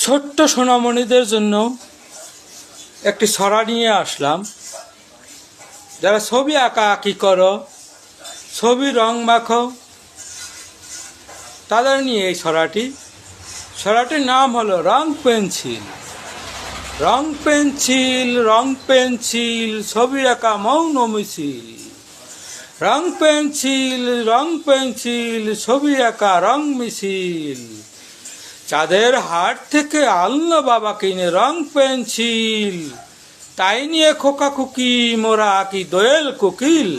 ছোট্ট সোনামণিদের জন্য একটি ছড়া নিয়ে আসলাম। যারা ছবি আঁকাআঁকি করো, ছবি রং মাখো, তাদের নিয়ে এই ছড়াটির নাম হলো রং পেন্সিল। রং পেন্সিল, রং পেন্সিল, ছবি আঁকা মৌন মিছিল। রং পেন্সিল, রং পেন্সিল, ছবি আঁকা রং মিছিল। চাঁদের হাট থেকে আনলো বাবা কিনে রং পেন্সিল, তাই নিয়ে খোকা খুকি মোরা আঁকি দোয়েল কোকিল।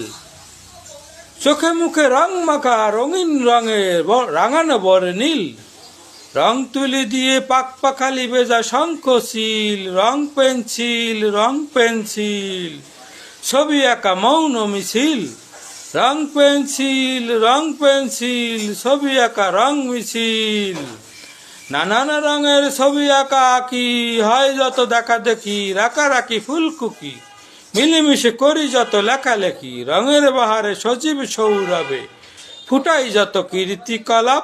চোখে মুখে রং মাখা রঙিন রঙের রাঙানো বরে নীল। রং তুলি দিয়ে পাক পাখালি বেজা শঙ্খশীল। রং পেন্সিল, রং পেন্সিল, ছবি আঁকা মৌন মিছিল। রং পেন্সিল, রং পেন্সিল, ছবি আঁকা রং মিছিল। নানান রঙের ছবি আঁকা আঁকি হয় যত দেখা দেখি, রাকারাকি ফুলকুকি মিলেমিশে করি যত লেখালেখি। রঙের বাহারে সজীব সৌরভে ফুটাই যত কীর্তিকলাপ,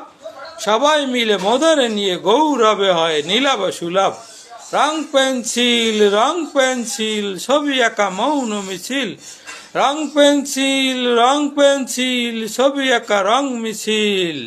সবাই মিলে মদরে নিয়ে গৌরবে হয় নীলাভ সুলভ। রং পেন্সিল, রং পেন্সিল, ছবি আঁকা মৌন মিছিল। রং পেন্সিল, রং পেন্সিল, ছবি আঁকা রং মিছিল।